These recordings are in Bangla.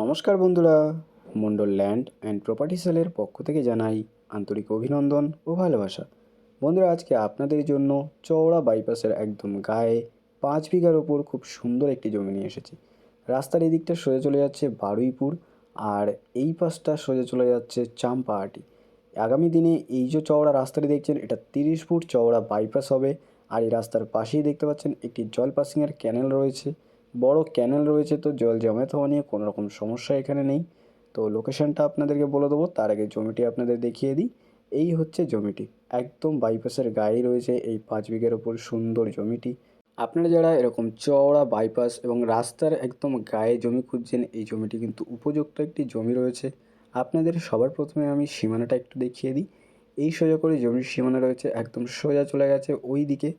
নমস্কার বন্ধুরা, মন্ডল ল্যান্ড অ্যান্ড প্রপার্টি সেলের পক্ষ থেকে জানাই আন্তরিক অভিনন্দন ও ভালোবাসা। বন্ধুরা, আজকে আপনাদের জন্য চওড়া বাইপাসের একদম গায়ে 5 বিঘার ওপর খুব সুন্দর একটি জমি নিয়ে এসেছি। রাস্তার এই দিকটা সোজা চলে যাচ্ছে বারুইপুর, আর এই পাশটা সোজা চলে যাচ্ছে চাম্পাহাটি। আগামী দিনে এই যে চওড়া রাস্তাটি দেখছেন, এটা 30 ফুট চওড়া বাইপাস হবে। আর এই রাস্তার পাশেই দেখতে পাচ্ছেন একটি জল পাসিংয়ের ক্যানেল রয়েছে, বড় ক্যানেল রয়েছে। তো জল জমায়েত হওয়া নিয়ে কোনো রকম সমস্যা এখানে নেই। তো লোকেশনটা আপনাদেরকে বলে দেবো, তার আগে জমিটি আপনাদের দেখিয়ে দিই। এই হচ্ছে জমিটি, একদম বাইপাসের গায়েই রয়েছে এই 5 বিঘার ওপর সুন্দর জমিটি। আপনারা যারা এরকম চওড়া বাইপাস এবং রাস্তার একদম গায়ে জমি খুঁজছেন, এই জমিটি কিন্তু উপযুক্ত একটি জমি রয়েছে। আপনাদের সবার প্রথমে আমি সীমানাটা একটু দেখিয়ে দিই। এই সোজা করে জমির সীমানা রয়েছে, একদম সোজা চলে গেছে ওই দিকে।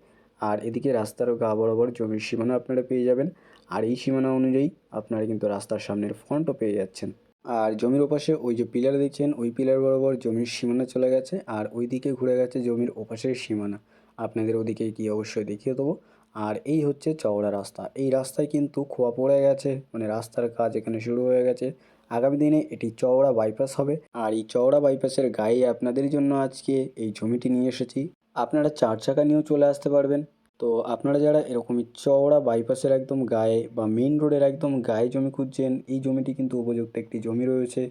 আর এদিকে রাস্তার গা বরাবর জমির সীমানা আপনারা পেয়ে যাবেন। আর এই সীমানা অনুযায়ী আপনারা কিন্তু রাস্তার সামনের ফ্রন্টও পেয়ে যাচ্ছেন। আর জমির ওপাশে ওই যে পিলার দেখছেন, ওই পিলার বরাবর জমির সীমানা চলে গেছে, আর ওই দিকে ঘুরে গেছে জমির ওপাশের সীমানা। আপনাদের ওদিকে গিয়ে অবশ্যই দেখিয়ে দেবো। আর এই হচ্ছে চওড়া রাস্তা। এই রাস্তায় কিন্তু খোয়া পড়ে গেছে, মানে রাস্তার কাজ এখানে শুরু হয়ে গেছে। আগামী দিনে এটি চওড়া বাইপাস হবে। আর এই চওড়া বাইপাসের গায়ে আপনাদের জন্য আজকে এই জমিটি নিয়ে এসেছি। আপনারা 4 চাকা নিয়েও চলে আসতে পারবেন। তো আপনারা যারা এরকমই চওড়া বাইপাসের একদম গায়ে বা মেইন রোডের একদম গায়ে জমি খুঁজছেন, এই জমিটি কিন্তু উপযুক্ত একটি জমি রয়েছে।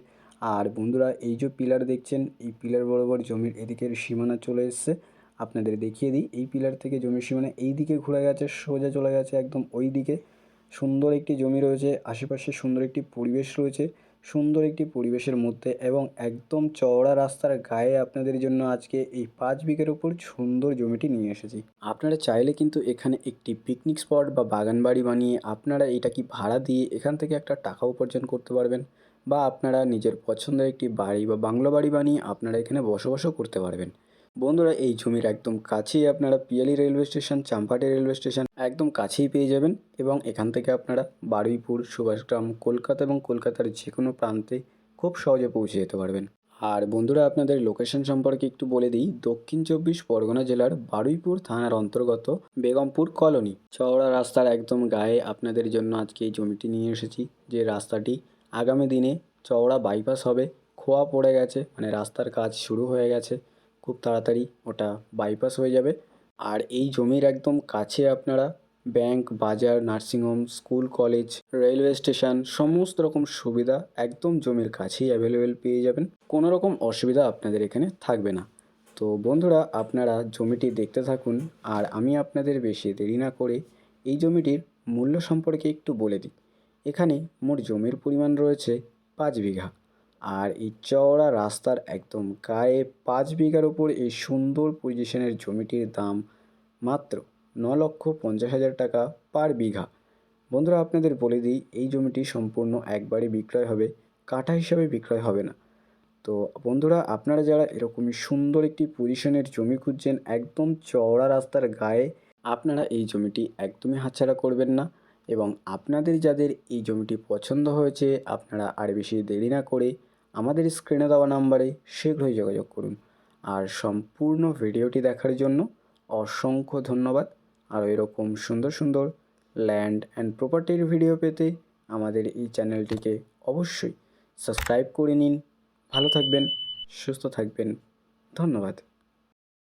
আর বন্ধুরা, এই যে পিলার দেখছেন, এই পিলার বরাবর জমির এদিকের সীমানা চলে এসছে। আপনাদের দেখিয়ে দিই, এই পিলার থেকে জমির সীমানা এই দিকে ঘুরে গেছে, সোজা চলে গেছে একদম ওই দিকে। সুন্দর একটি জমি রয়েছে, আশেপাশে সুন্দর একটি পরিবেশ রয়েছে। সুন্দর একটি পরিবেশের মধ্যে এবং একদম চওড়া রাস্তার গায়ে আপনাদের জন্য আজকে এই 5 বিঘার উপর সুন্দর জমিটি নিয়ে এসেছি। আপনারা চাইলে কিন্তু এখানে একটি পিকনিক স্পট বা বাগান বাড়ি বানিয়ে আপনারা এটা কি ভাড়া দিয়ে এখান থেকে একটা টাকা উপার্জন করতে পারবেন, বা আপনারা নিজের পছন্দের একটি বাড়ি বা বাংলো বাড়ি বানিয়ে আপনারা এখানে বসবাসও করতে পারবেন। বন্ধুরা, এই জমির একদম কাছেই আপনারা Piyali railway station, Champahati railway station একদম কাছেই পেয়ে যাবেন। এবং এখান থেকে আপনারা বারুইপুর, সুভাষগ্রাম, কলকাতা এবং কলকাতার যে কোনো প্রান্তে খুব সহজে পৌঁছে যেতে পারবেন। আর বন্ধুরা, আপনাদের লোকেশন সম্পর্কে একটু বলে দিই। দক্ষিণ 24 পরগনা জেলার বারুইপুর থানার অন্তর্গত বেগমপুর কলোনি, চওড়া রাস্তার একদম গায়ে আপনাদের জন্য আজকে এই জমিটি নিয়ে এসেছি। যে রাস্তাটি আগামী দিনে চওড়া বাইপাস হবে। খোয়া পড়ে গেছে, মানে রাস্তার কাজ শুরু হয়ে গেছে, খুব তাড়াতাড়ি ওটা বাইপাস হয়ে যাবে। আর এই জমির একদম কাছে আপনারা ব্যাংক, বাজার, nursing home, school, college, railway station সমস্ত রকম সুবিধা একদম জমির কাছেই অ্যাভেলেবেল পেয়ে যাবেন। কোনো রকম অসুবিধা আপনাদের এখানে থাকবে না। তো বন্ধুরা, আপনারা জমিটি দেখতে থাকুন। আর আমি আপনাদের বেশি দেরি না করে এই জমিটির মূল্য সম্পর্কে একটু বলে দিই। এখানে মোট জমির পরিমাণ রয়েছে 5 বিঘা। আর এই চওড়া রাস্তার একদম গায়ে 5 বিঘার ওপর এই সুন্দর পজিশনের জমিটির দাম মাত্র 9,50,000 টাকা পার বিঘা। বন্ধুরা, আপনাদের বলে দিই, এই জমিটি সম্পূর্ণ একবারে বিক্রয় হবে, কাঠা হিসাবে বিক্রয় হবে না। তো বন্ধুরা, আপনারা যারা এরকমই সুন্দর একটি পজিশনের জমি খুঁজছেন একদম চওড়া রাস্তার গায়ে, আপনারা এই জমিটি একদমই হাতছাড়া করবেন না। এবং আপনাদের যাদের এই জমিটি পছন্দ হয়েছে, আপনারা আর বেশি দেরি না করে আমাদের স্ক্রিনে দেওয়া নাম্বারে শীঘ্রই যোগাযোগ করুন। আর সম্পূর্ণ ভিডিওটি দেখার জন্য অসংখ্য ধন্যবাদ। আর এরকম সুন্দর সুন্দর ল্যান্ড অ্যান্ড প্রপার্টির ভিডিও পেতে আমাদের এই চ্যানেলটিকে অবশ্যই সাবস্ক্রাইব করে নিন। ভালো থাকবেন, সুস্থ থাকবেন। ধন্যবাদ।